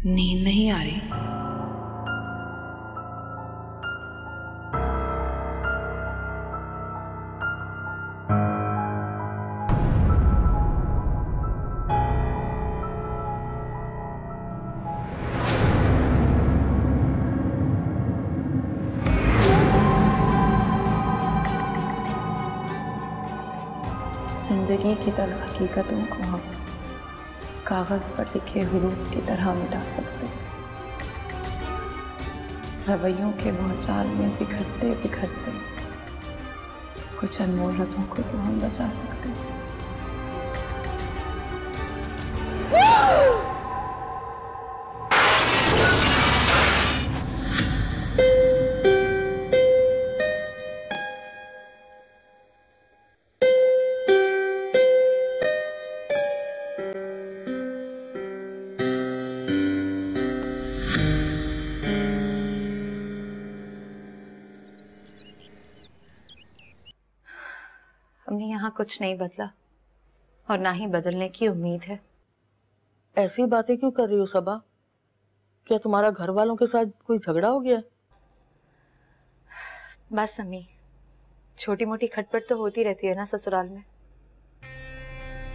नींद नहीं आ रही? जिंदगी की तल्ख हकीकतों को हम कागज पर लिखे हुरूफ की तरह मिटा सकते, रवैयों के भौचाल में बिखरते बिखरते कुछ अनमोल रत्नों को तो हम बचा सकते। हमने यहाँ कुछ नहीं बदला और ना ही बदलने की उम्मीद है। ऐसी बातें क्यों कर रही हो सबा? क्या तुम्हारा घर वालों के साथ कोई झगड़ा हो गया? बस अम्मी, छोटी मोटी खटपट तो होती रहती है ना ससुराल में।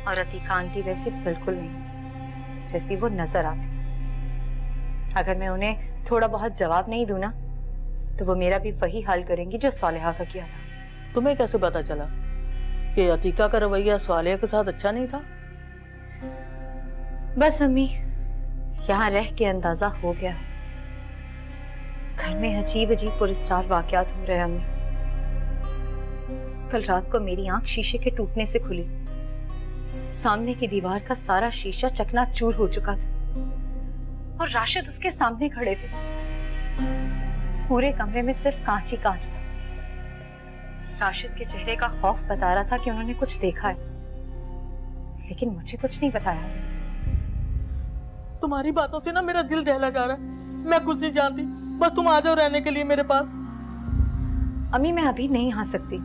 और अतीका आंटी वैसे बिल्कुल नहीं जैसी वो नजर आती। अगर मैं उन्हें थोड़ा बहुत जवाब नहीं दूं ना तो वो मेरा भी वही हाल करेंगी जो सालेहा का किया था। तुम्हें कैसे पता चला कि अतीका का रवैया सालेहा के साथ अच्छा नहीं था? बस अम्मी, यहाँ रह के अंदाजा हो गया है। घर में अजीब अजीब पुरस्कार वाकयात हो रहे हैं अम्मी। कल रात को मेरी आंख शीशे के टूटने से खुली। सामने की दीवार का सारा शीशा चकनाचूर हो चुका था और राशिद उसके सामने खड़े थे। पूरे कमरे में सिर्फ कांच ही कांच था। राशिद के चेहरे का खौफ बता रहा था कि उन्होंने कुछ देखा है, लेकिन मुझे कुछ नहीं बताया। तुम्हारी बातों से ना मेरा दिल दहला जा रहा है। मैं कुछ नहीं जानती, बस तुम आ जाओ रहने के लिए मेरे पास। अम्मी, मैं अभी नहीं आ सकती,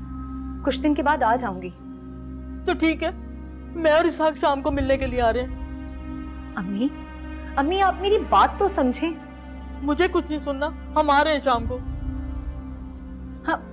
कुछ दिन के बाद आ जाऊंगी। तो ठीक है, मैं और इसहाक शाम को मिलने के लिए आ रहे हैं। अम्मी, अम्मी आप मेरी बात तो समझें। मुझे कुछ नहीं सुनना, हम आ रहे हैं शाम को। हाँ।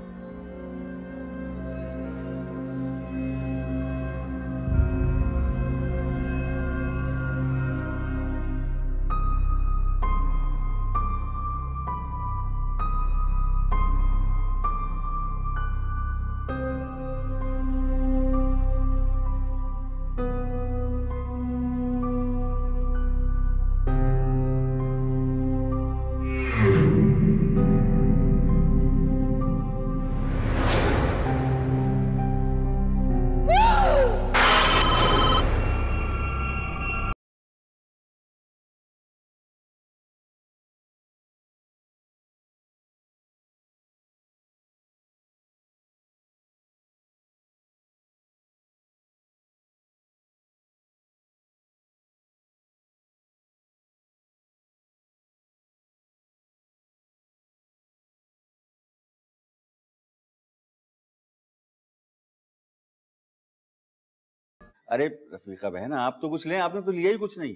अरे रफीका बहन, आप तो कुछ लें, आपने तो लिया ही कुछ नहीं।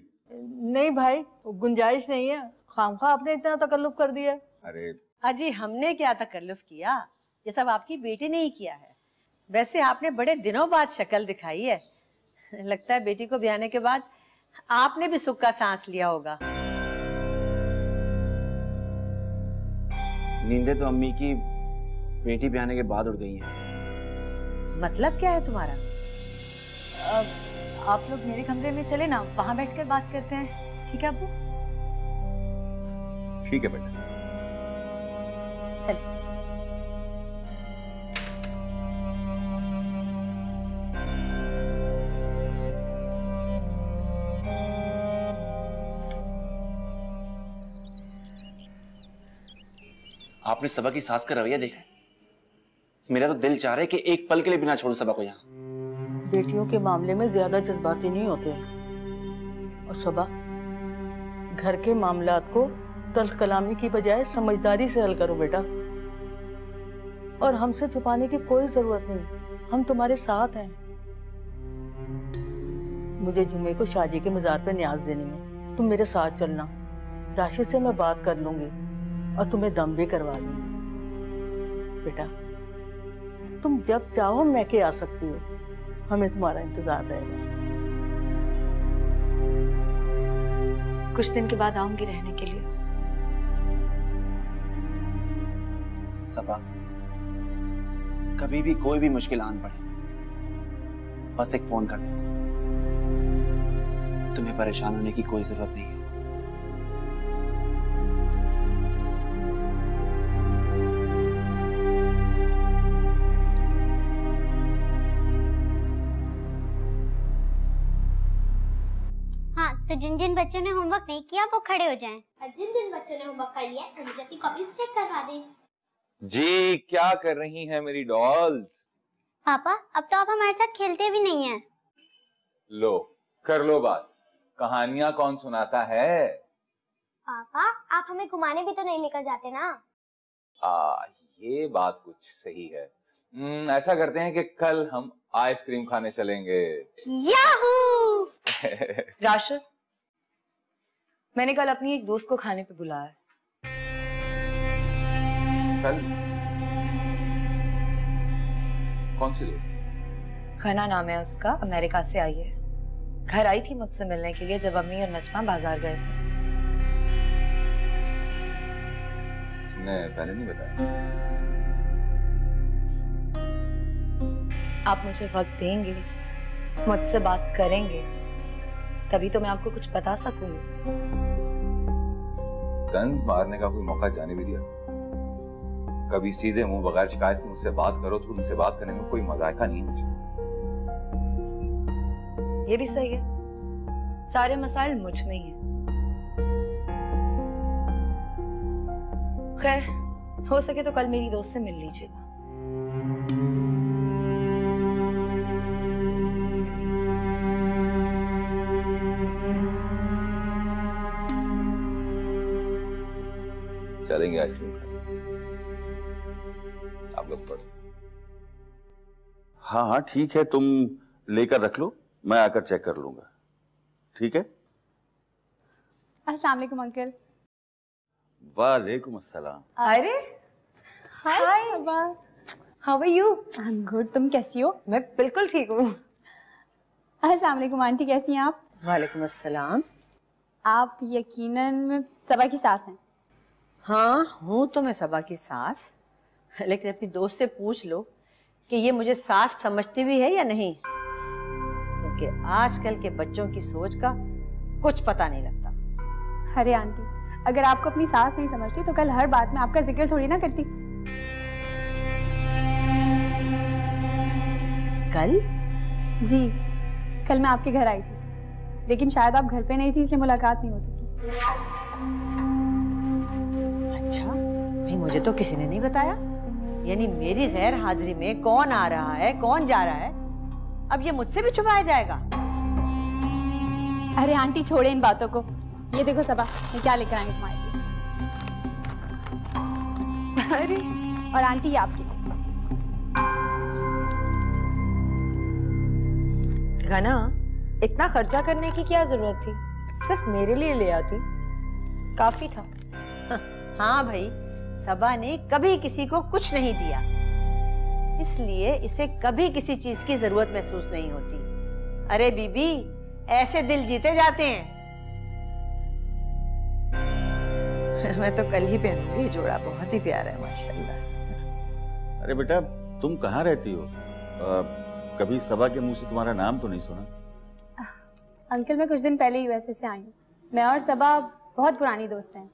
नहीं भाई, गुंजाइश नहीं है। खामखा आपने इतना तकल्लुफ कर दिया। अरे अजी, हमने क्या तकल्लुफ किया? ये सब आपकी बेटी ने ही किया है। वैसे आपने बड़े दिनों बाद शक्ल दिखाई है। लगता है बेटी को ब्याहने के बाद आपने भी सुख का सांस लिया होगा। नींदें तो अम्मी की बेटी ब्याहने के बाद उड़ गई हैं। मतलब क्या है तुम्हारा? आप लोग मेरे कमरे में चले ना, वहां बैठकर बात करते हैं, ठीक है अब्बू? ठीक है बेटा। चलिए। आपने सबा की सास का रवैया देखा है? मेरा तो दिल चाह रहा है कि एक पल के लिए बिना छोड़ूं सबा को यहाँ। बेटियों के मामले में ज्यादा जज्बाती नहीं होते हैं। और सबा, घर के मामलात को तल्ख कलामी की बजाय समझदारी से हल करो बेटा। और हमसे छुपाने की कोई जरूरत नहीं, हम तुम्हारे साथ हैं। मुझे जुम्मे को शादी के मजार पे न्याज देनी है, तुम मेरे साथ चलना। राशि से मैं बात कर लूंगी और तुम्हें दम भी करवा दूंगी। बेटा, तुम जब चाहो मैके आ सकती हो, हमें तुम्हारा इंतजार रहेगा। कुछ दिन के बाद आऊंगी रहने के लिए। सबा, कभी भी कोई भी मुश्किल आन पड़े, बस एक फोन कर देना। तुम्हें परेशान होने की कोई जरूरत नहीं है। हाँ, तो जिन जिन बच्चों ने होमवर्क नहीं किया वो खड़े हो जाएं। और जिन जिन बच्चों ने होमवर्क कर लिया है मुझे अपनी कॉपीज चेक करवा दें। जी, क्या कर रही हैं मेरी डॉल्स? पापा, अब तो आप हमारे साथ खेलते भी नहीं हैं। लो, कर लो बात। कहानियां कौन सुनाता है? पापा, आप हमें घुमाने भी तो नहीं लेकर जाते ना। ये बात कुछ सही है। ऐसा करते हैं कि कल हम आइसक्रीम खाने चलेंगे। याहू! राशिद, मैंने कल अपनी एक दोस्त को खाने पे बुलाया है। कल? कौन सी दोस्त? खना नाम है उसका, अमेरिका से आई है। घर आई थी मुझसे मिलने के लिए जब अम्मी और नजमा बाजार गए थे। तुमने पहले नहीं बताया? आप मुझे वक्त देंगे, मुझसे बात करेंगे, तभी तो मैं आपको कुछ बता सकूंगी। तंज मारने का कोई मौका जाने भी दिया? कभी सीधे मुंह बगैर शिकायत के मुझसे बात करो तो उनसे बात करने में कोई मजाका नहीं है मुझे। ये भी सही है, सारे मसाइल मुझ में ही हैं। खैर, हो सके तो कल मेरी दोस्त से मिल लीजिएगा। चलेंगे आइसक्रीम खाने। आप लोग पढ़ो। हाँ हाँ ठीक है, तुम लेकर रख लो, मैं आकर चेक कर लूंगा। ठीक है? अस्सलाम वालेकुम अंकल। वालेकुम अस्सलाम। अरे hi Saba. How are you? I am good, तुम कैसी हो? मैं बिल्कुल ठीक हूँ। अस्सलाम वालेकुम आंटी, कैसी हैं आप? वालेकुम अस्सलाम। आप यकीनन सबा की सास हैं? हाँ हूँ तो मैं सबा की सास, लेकिन अपनी दोस्त से पूछ लो कि ये मुझे सास समझती भी है या नहीं, क्योंकि आजकल के बच्चों की सोच का कुछ पता नहीं लगता। अरे आंटी, अगर आपको अपनी सास नहीं समझती तो कल हर बात में आपका जिक्र थोड़ी ना करती। कल? जी, कल मैं आपके घर आई थी, लेकिन शायद आप घर पे नहीं थी इसलिए मुलाकात नहीं हो सकी। अच्छा, भाई मुझे तो किसी ने नहीं बताया। यानी मेरी गैर हाजिरी में कौन आ रहा है, कौन जा रहा है, अब ये मुझसे भी छुपाया जाएगा? अरे आंटी छोड़े इन बातों को। ये देखो सबा, मैं क्या लेकर आई हूँ तुम्हारे लिए। अरे, और आंटी ये आपकी। घना, इतना खर्चा करने की क्या जरूरत थी? सिर्फ मेरे लिए ले आती, काफी था। हाँ भाई, सबा ने कभी किसी को कुछ नहीं दिया, इसलिए इसे कभी किसी चीज की जरूरत महसूस नहीं होती। अरे बीबी, ऐसे दिल जीते जाते हैं। मैं तो कल ही पहनूंगी, जोड़ा बहुत ही प्यारा है माशाल्लाह। अरे बेटा, तुम कहाँ रहती हो? कभी सबा के मुंह से तुम्हारा नाम तो नहीं सुना। अंकल, मैं कुछ दिन पहले यूएसए से आई हूँ। मैं और सबा बहुत पुरानी दोस्त हैं,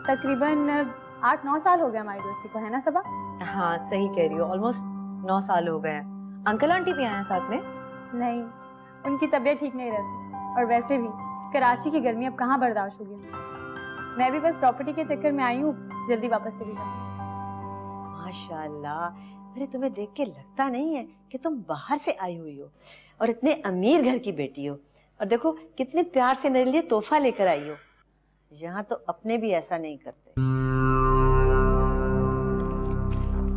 तकरीबन 8-9 साल हो गए हमारी दोस्ती को, है ना सबा? हाँ सही कह रही हो, ऑलमोस्ट 9 साल हो गए हैं। अंकल आंटी भी आए हैं साथ में? नहीं, उनकी तबीयत ठीक नहीं रहती, और वैसे भी कराची की गर्मी अब कहाँ बर्दाश्त होगी। मैं भी बस प्रॉपर्टी के चक्कर में आई हूँ, जल्दी वापस चली जाऊँ। माशाल्लाह, अरे तुम्हें देख के लगता नहीं है कि तुम बाहर से आई हुई हो और इतने अमीर घर की बेटी हो, और देखो कितने प्यार से मेरे लिए तोहफा लेकर आई हो। यहाँ तो अपने भी ऐसा नहीं करते।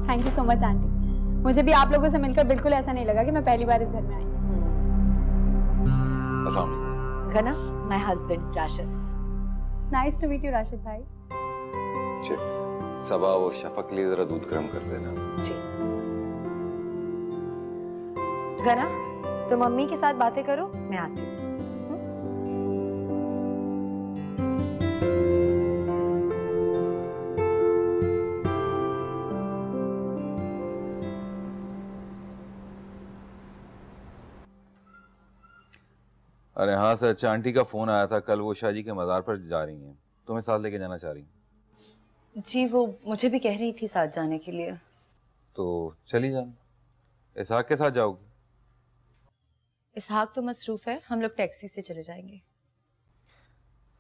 Thank you so much aunty, मुझे भी आप लोगों से मिलकर बिल्कुल ऐसा नहीं लगा कि मैं पहली बार इस घर में आई हूँ। Ghana, my husband Rashid. Nice to meet you Rashid भाई। सबा और शफक के लिए जरा दूध गर्म कर देना। जी। गना, तुम मम्मी के साथ बातें करो, मैं आती हूँ। अरे हाँ सच, आंटी का फोन आया था कल, वो शाहजी के मज़ार पर जा रही हैं, तुम्हें साथ लेके जाना चाह रही हैं। जी, वो मुझे भी कह रही थी साथ जाने के लिए। तो चली जाना। इसहाक के साथ जाओगी? इसहाक तो मसरूफ है, हम लोग टैक्सी से चले जाएंगे।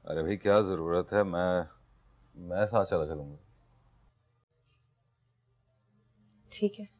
अरे भाई क्या जरूरत है, मैं साथ चला चलूंगा। ठीक है।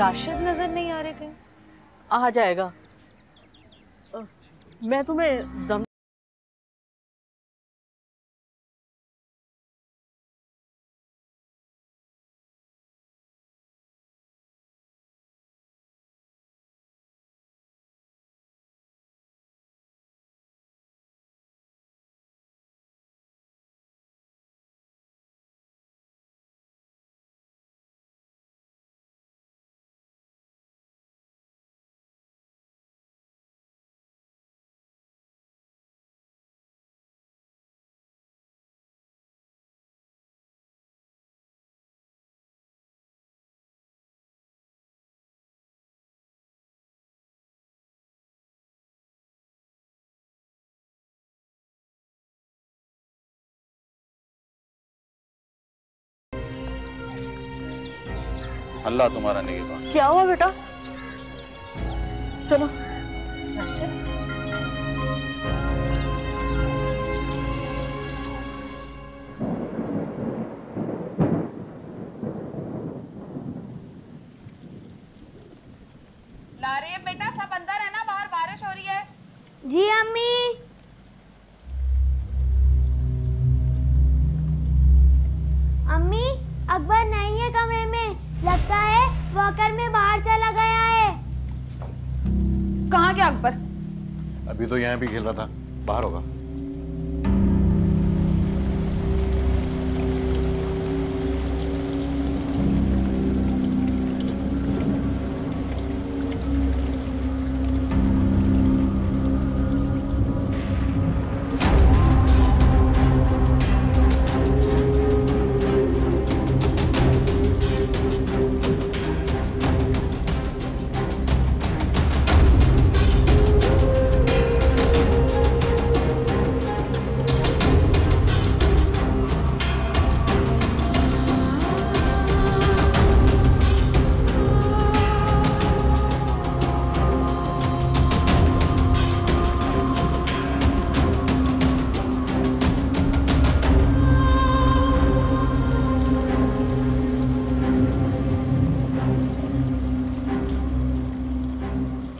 राशिद नजर नहीं आ रहे कहीं। आ जाएगा। मैं तुम्हें दम अल्लाह तुम्हारा निगहबान। क्या हुआ बेटा? चलो। राशिद, बेटा, सब अंदर है ना, बाहर बारिश हो रही है। जी अम्मी। अम्मी, अकबर नहीं है कमरे में, लगता है वॉकर में बाहर चला गया है। कहाँ गया अकबर? अभी तो यहाँ भी खेल रहा था, बाहर होगा।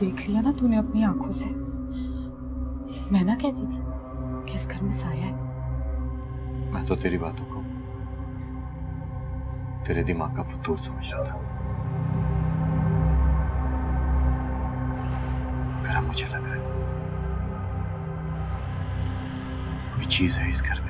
देख लिया ना तूने अपनी आंखों से। मैं ना कहती थी कि इस घर में साया है। मैं तो तेरी बातों को तेरे दिमाग का फतूर समझ रहा था। मगर अब मुझे लग रहा है कोई चीज है इस घर में।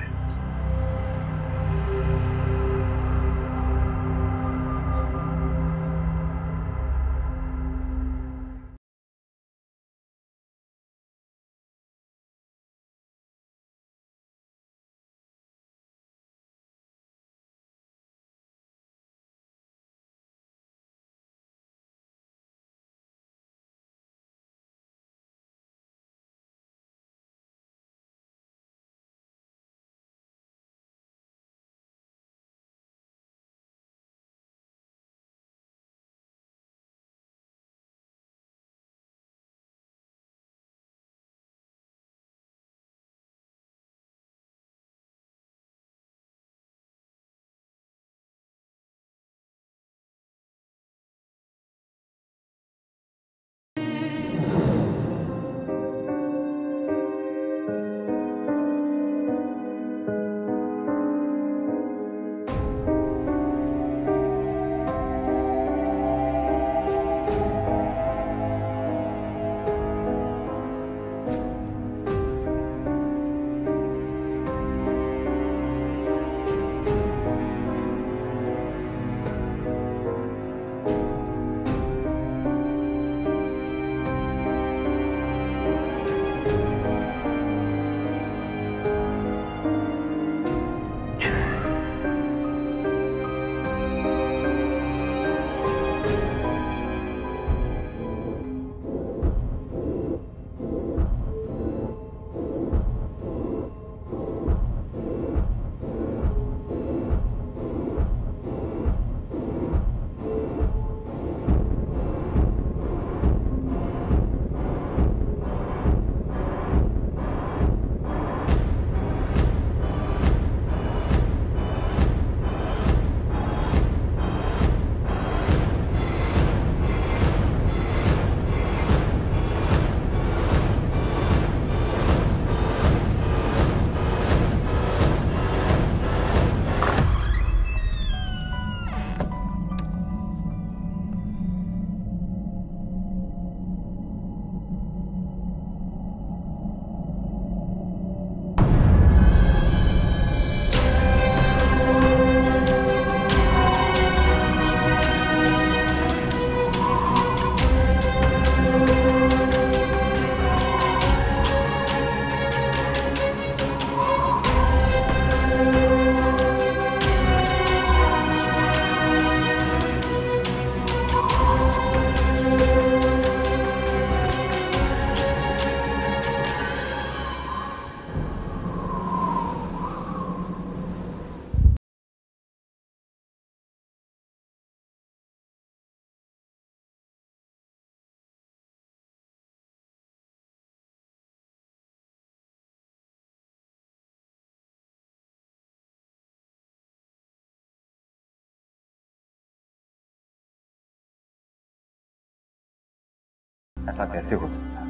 ऐसा कैसे हो सकता है?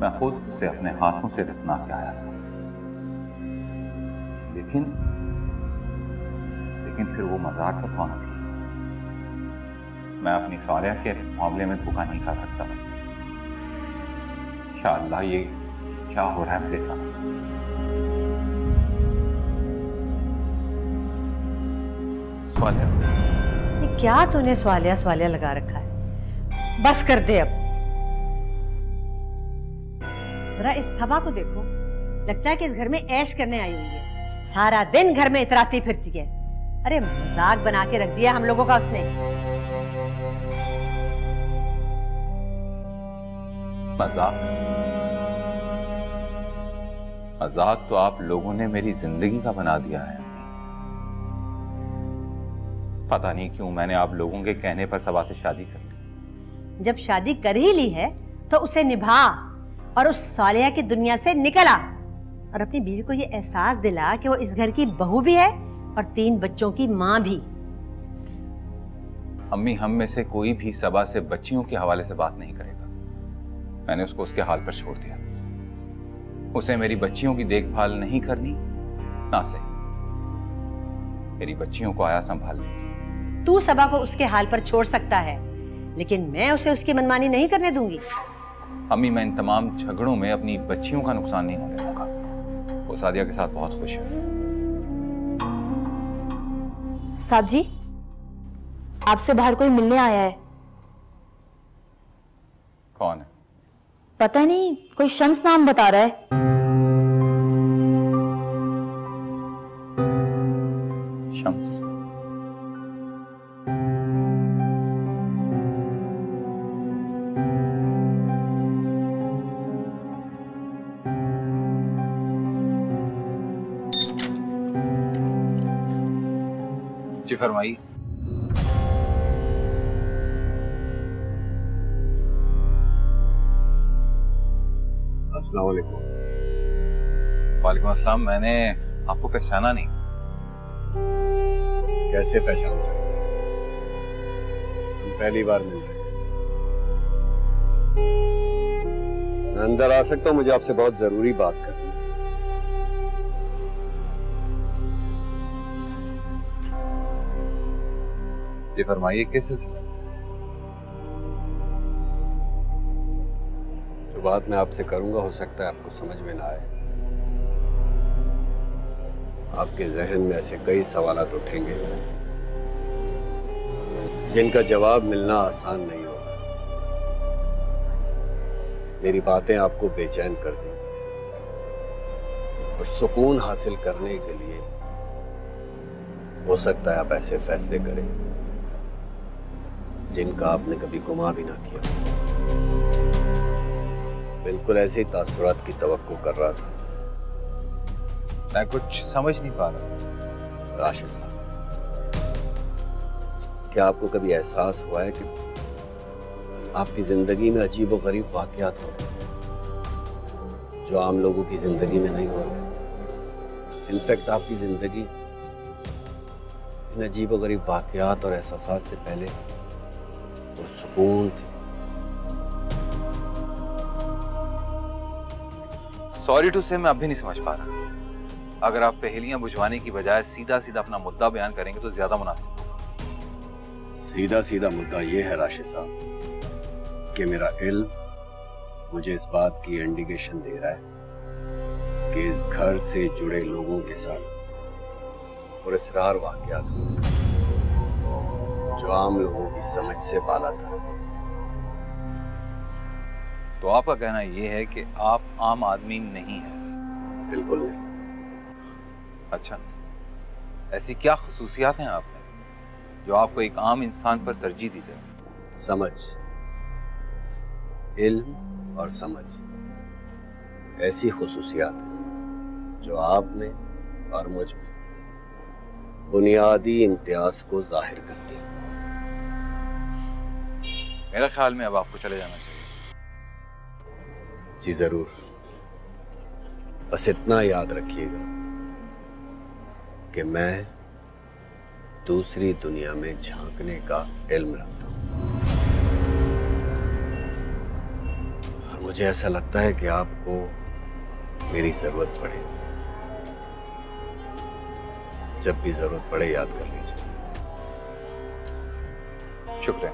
मैं खुद उसे अपने हाथों से दफना के आया था, लेकिन फिर वो मज़ार पर कौन थी? मैं अपनी सालिया के मामले में धोखा नहीं खा सकता। या अल्लाह, ये क्या हो रहा है मेरे साथ? स्वालिया, ये क्या तूने स्वालिया स्वालिया लगा रखा है? बस कर दे अब। जरा इस सभा को देखो, लगता है कि इस घर में ऐश करने आई हुई है। सारा दिन घर में इतराती फिरती है। अरे मजाक बना के रख दिया हम लोगों का उसने। मजाक तो आप लोगों ने मेरी जिंदगी का बना दिया है। पता नहीं क्यों मैंने आप लोगों के कहने पर सबा से शादी कर ली। जब शादी कर ही ली है तो उसे निभा और उस सालिया की दुनिया से निकल आ और अपनी बीवी को ये एहसास दिला कि वो इस घर की बहू भी है और 3 बच्चों की माँ भी। अम्मी, हम में से कोई भी सबा से बच्चियों के हवाले से बात नहीं करेगा। मैंने उसको उसके हाल पर छोड़ दिया। उसे मेरी बच्चियों की देखभाल नहीं करनी, ना सही। मेरी बच्चियों को आया संभाल ले। तू सबा को उसके हाल पर छोड़ सकता है, लेकिन मैं उसे उसकी मनमानी नहीं करने दूंगी। अम्मी, मैं इन तमाम झगड़ों में अपनी बच्चियों का नुकसान नहीं होने दूंगा। वो सादिया के साथ बहुत खुश है। साहब जी, आपसे बाहर कोई मिलने आया है। कौन है? पता नहीं, कोई शम्स नाम बता रहा है। शम्स? जी फरमाइए। अस्सलाम वालेकुम। वालेकुम अस्सलाम। मैंने आपको पहचाना नहीं। कैसे पहचान सकते? हम पहली बार मिल रहे हैं। मैं अंदर आ सकता हूँ? मुझे आपसे बहुत जरूरी बात करनी है। जी फरमाइए, किस सिलसिले? जो बात मैं आपसे करूंगा हो सकता है आपको समझ में ना आए। आपके जहन में ऐसे कई सवालात उठेंगे जिनका जवाब मिलना आसान नहीं होगा। मेरी बातें आपको बेचैन कर देंगी और सुकून हासिल करने के लिए हो सकता है आप ऐसे फैसले करें जिनका आपने कभी गुमा भी ना किया। बिल्कुल ऐसे ही तासुरात की तवक्को कर रहा था। मैं कुछ समझ नहीं पा रहा। राशिद साहब, क्या आपको कभी एहसास हुआ है कि आपकी जिंदगी में अजीब और गरीब वाकयात हो रहे हैं जो आम लोगों की जिंदगी में नहीं हो रहे? इनफैक्ट आपकी जिंदगी इन अजीब और गरीब वाकयात और एहसासात से पहले और सुकून थी। सॉरी टू से, मैं अब भी नहीं समझ पा रहा। अगर आप पहेलियां बुझवाने की बजाय सीधा सीधा अपना मुद्दा बयान करेंगे तो ज्यादा मुनासिब होगा। सीधा सीधा मुद्दा यह है राशिद साहब कि मेरा इल्म मुझे इस बात की इंडिकेशन दे रहा है कि इस घर से जुड़े लोगों के साथ पुरस्कार वाकयात हुए जो आम लोगों की समझ से बाला था। तो आपका कहना यह है कि आप आम आदमी नहीं हैं? बिल्कुल नहीं। अच्छा, ऐसी क्या खसूसियात हैं आप में जो आपको एक आम इंसान पर तरजीह दी जाए? समझ, इल्म और समझ ऐसी खसूसियात हैं जो आप में और मुझ में बुनियादी इम्तियाज को जाहिर करती हैं। मेरा ख्याल में अब आपको चले जाना चाहिए। जी जरूर, बस इतना याद रखिएगा कि मैं दूसरी दुनिया में झांकने का इल्म रखता हूं। मुझे ऐसा लगता है कि आपको मेरी जरूरत पड़े। जब भी जरूरत पड़े याद कर लीजिए। शुक्रिया।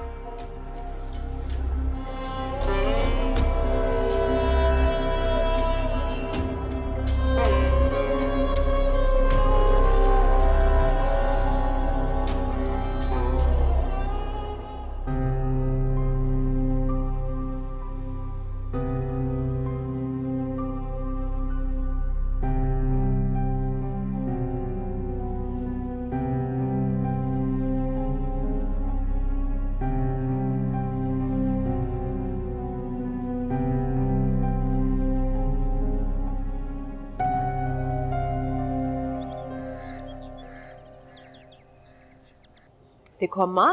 देखो अम्मा,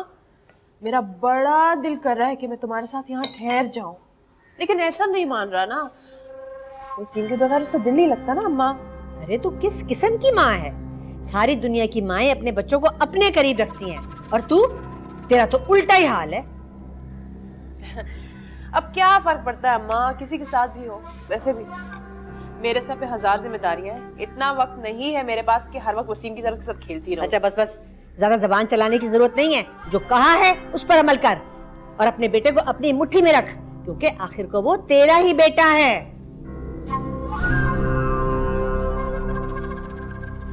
मेरा बड़ा दिल कर रहा है कि मैं तुम्हारे साथ यहाँ ठहर जाऊं, लेकिन ऐसा नहीं मान रहा ना। वसीम के बगैर उसका दिल नहीं लगता ना अम्मा। अरे तू किस किस्म की माँ है? सारी दुनिया की माएं अपने बच्चों को अपने करीब रखती हैं, और तू, तेरा तो उल्टा ही हाल है। अब क्या फर्क पड़ता है अम्मा, किसी के साथ भी हो। वैसे भी मेरे सर पे 1000 जिम्मेदारियां हैं, इतना वक्त नहीं है मेरे पास कि हर वक्त वसीम की तरफ के साथ खेलती रहूं। अच्छा बस बस, ज्यादा जबान चलाने की जरूरत नहीं है। जो कहा है उस पर अमल कर, और अपने बेटे को अपनी मुट्ठी में रख, क्योंकि आखिर को वो तेरा ही बेटा है।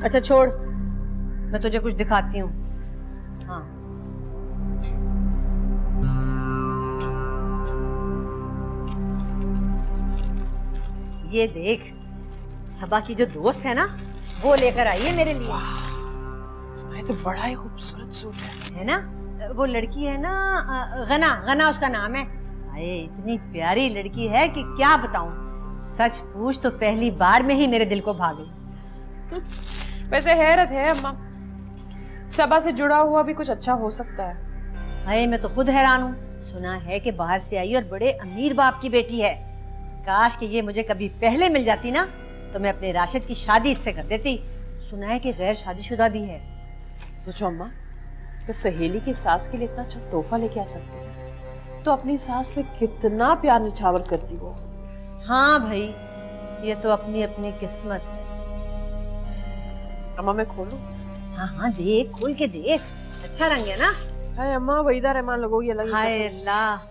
अच्छा छोड़, मैं तुझे कुछ दिखाती हूँ। हाँ, ये देख, सबा की जो दोस्त है ना, वो लेकर आई है मेरे लिए। ये तो बड़ा ही खूबसूरत सूट है ना? वो लड़की है ना, गना, गना उसका नाम है। अरे इतनी प्यारी लड़की है कि क्या बताऊं। सच पूछ तो पहली बार में ही मेरे दिल को भा गई। वैसे हैरत है अम्मा, सबा से जुड़ा हुआ भी कुछ अच्छा हो सकता है। अरे मैं तो खुद हैरान हूँ। सुना है कि बाहर से आई और बड़े अमीर बाप की बेटी है। काश कि ये मुझे कभी पहले मिल जाती ना, तो मैं अपने राशिद की शादी इससे कर देती। सुना है कि गैर शादीशुदा भी है। सोचो अम्मा, तो सहेली की सास के लिए इतना अच्छा तोहफा लेके आ सकते हैं, तो अपनी सास पे कितना प्यार निछावर करती वो। हाँ भाई, ये तो अपनी अपनी किस्मत है। अम्मा मैं खोलूं? हाँ हाँ देख, खोल के देख, अच्छा रंग है ना। हाय अम्मा, वहीदा रहमान लगोगी अलग। हाय अल्लाह,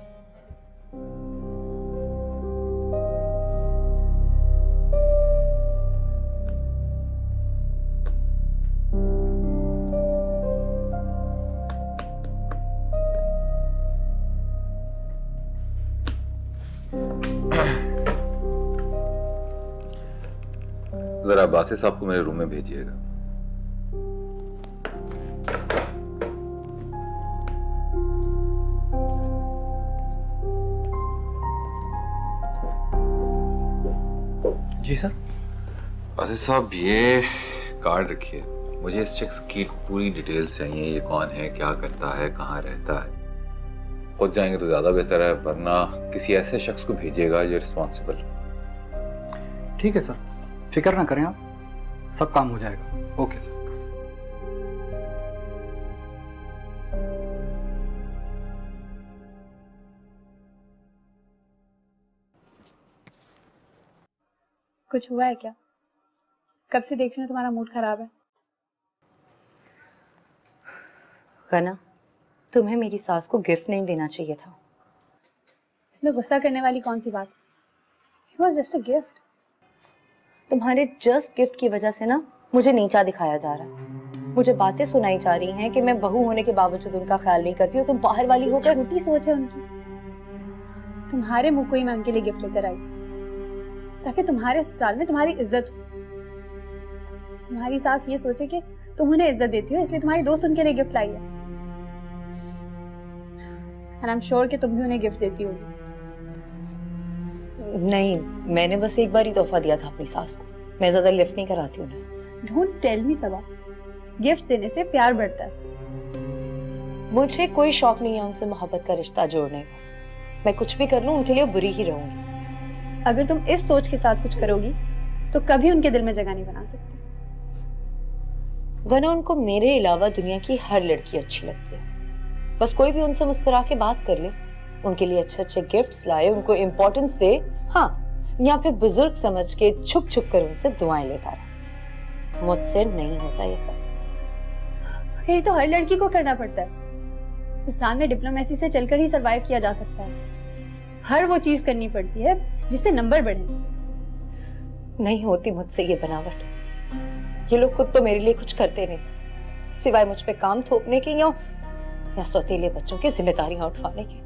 जरा बासित साहब को मेरे रूम में भेजिएगा। जी सर। बासित साहब, ये कार्ड रखिए। मुझे इस शख्स की पूरी डिटेल्स चाहिए। ये कौन है, क्या करता है, कहाँ रहता है। खुद जाएंगे तो ज्यादा बेहतर है, वरना किसी ऐसे शख्स को भेजिएगा जो रिस्पॉन्सिबल। ठीक है सर, फिक्र ना करें आप, सब काम हो जाएगा। Okay sir. कुछ हुआ है क्या? कब से देख रही हूँ तुम्हारा मूड खराब है। गना, तुम्हें मेरी सास को गिफ्ट नहीं देना चाहिए था। इसमें गुस्सा करने वाली कौन सी बात? It was just a gift. तुम्हारे जस्ट गिफ्ट की वजह से ना मुझे नीचा दिखाया जा रहा है। मुझे बातें सुनाई जा रही हैं कि मैं बहू होने के बावजूद उनका ख्याल नहीं करती हूँ। तुम बाहर वाली होकर छोटी सोच है उनकी। तुम्हारे मुंह को ही मैं उनके लिए गिफ्ट लेकर आई, ताकि तुम्हारे ससुराल में तुम्हारी इज्जत हो। तुम्हारी सास ये सोचे कि तुम उन्हें इज्जत देती हो, इसलिए तुम्हारी दोस्त उनके लिए गिफ्ट लाई है। And I'm sure कि तुम भी उन्हें गिफ्ट देती होगी। नहीं, मैंने बस एक बार ही तोहफा दिया था अपनी सास को। मैं ज्यादा लिफ्ट नहीं कराती उन्हें। Don't tell me Saba, gift देने से प्यार बढ़ता है। मुझे कोई शौक नहीं है उनसे मोहब्बत का रिश्ता जोड़ने का। मैं कुछ भी कर लूं उनके लिए बुरी ही रहूंगी। अगर तुम इस सोच के साथ कुछ करोगी तो कभी उनके दिल में जगह नहीं बना सकती। गना, उनको मेरे अलावा दुनिया की हर लड़की अच्छी लगती है। बस कोई भी उनसे मुस्कुरा के बात कर ले, उनके लिए अच्छे अच्छे गिफ्ट्स लाए, उनको इम्पोर्टेंस दे, हाँ, या फिर बुजुर्ग समझ के छुप छुप कर उनसे दुआएं लेता रहा। मुझसे नहीं होता ये सब। ये तो हर लड़की को करना पड़ता है। ससुराल में डिप्लोमेसी से चलकर ही सरवाइव किया जा सकता है। हर वो चीज करनी पड़ती है जिससे नंबर बढ़े। नहीं होती मुझसे ये बनावट। ये लोग खुद तो मेरे लिए कुछ करते नहीं, सिवाय मुझ पे काम थोपने के या सौतेले बच्चों की जिम्मेदारियां उठवाने की।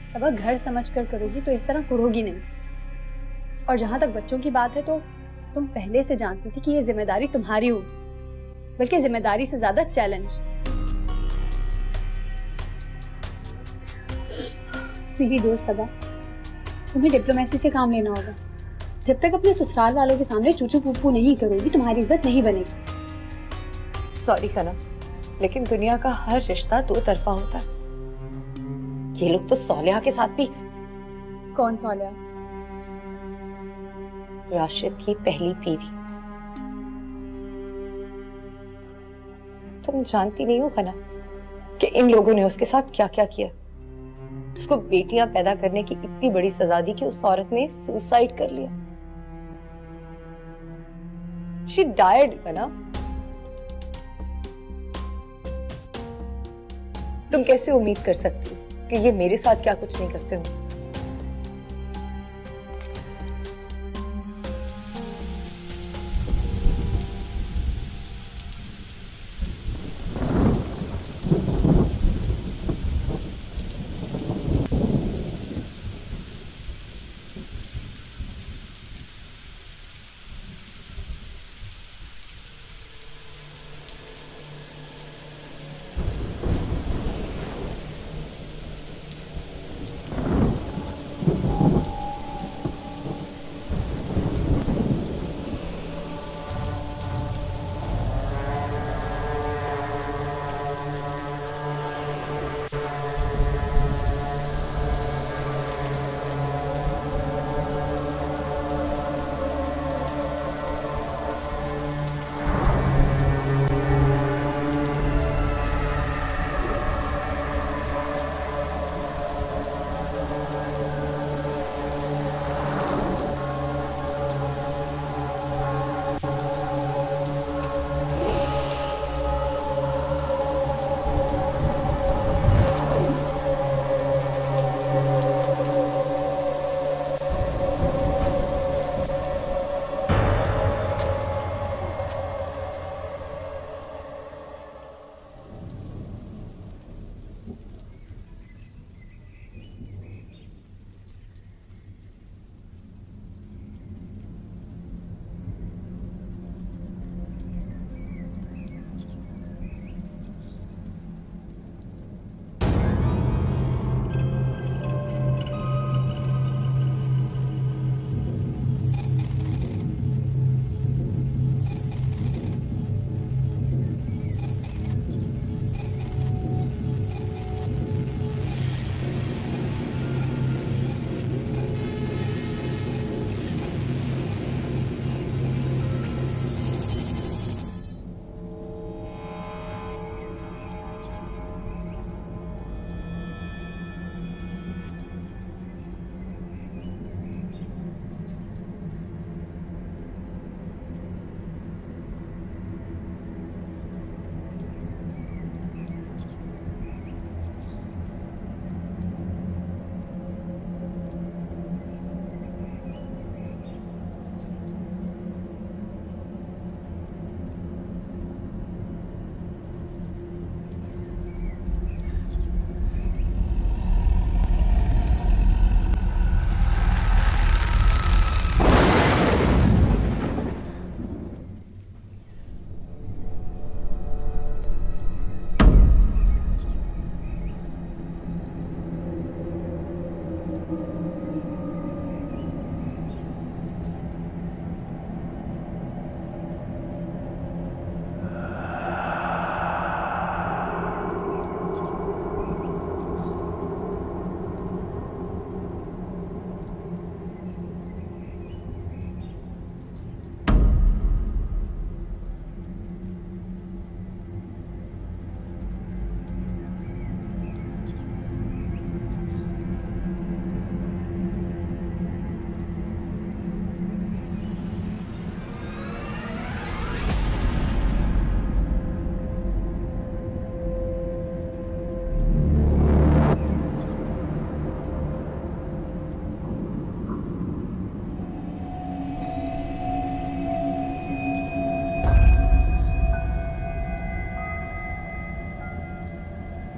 सबा घर समझ कर करोगी तो इस तरह कुढ़ोगी नहीं। और जहां तक बच्चों की बात है तो तुम पहले से जानती थी कि ये जिम्मेदारी तुम्हारी होगी, बल्कि जिम्मेदारी से ज्यादा चैलेंज। मेरी दोस्त सबा, तुम्हें डिप्लोमेसी से काम लेना होगा। जब तक अपने ससुराल वालों के सामने चूचू पुप्पू नहीं करोगी, तुम्हारी इज्जत नहीं बनेगी। सॉरी कनम, लेकिन दुनिया का हर रिश्ता दो तरफा होता है। ये लोग तो सौलिया के साथ भी। कौन सौलिया? राशिद की पहली बीवी। तुम जानती नहीं हो कना कि इन लोगों ने उसके साथ क्या क्या किया। उसको बेटियां पैदा करने की इतनी बड़ी सजा दी कि उस औरत ने सुसाइड कर लिया। She died, कना। तुम कैसे उम्मीद कर सकती हो कि ये मेरे साथ क्या कुछ नहीं करते हो?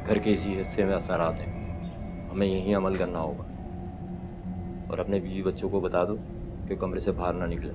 घर के इसी हिस्से में असरात हैं, हमें यहीं अमल करना होगा। और अपने बीवी बच्चों को बता दो कि कमरे से बाहर ना निकले।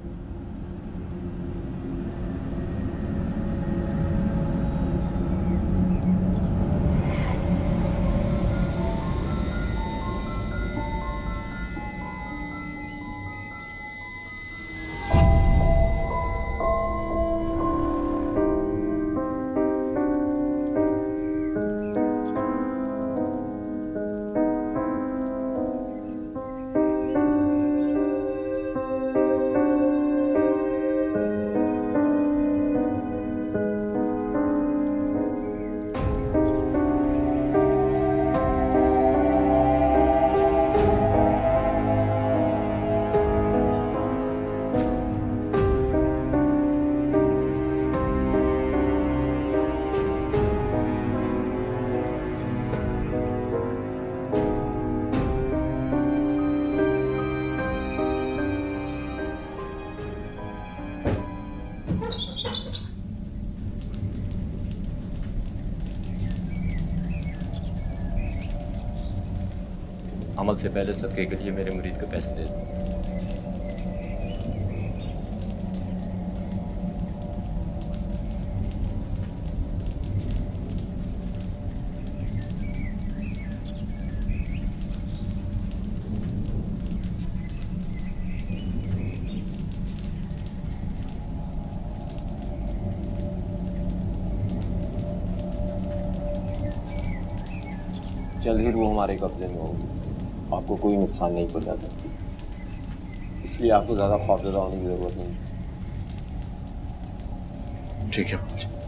अमल से पहले सदके के लिए मेरे मुरीद को पैसे दे दो। जल्द ही वो हमारे कब्जे में होगी, आपको कोई नुकसान नहीं पहुंचा सकती, इसलिए आपको ज़्यादा खौफजदा होने की ज़रूरत नहीं। ठीक है।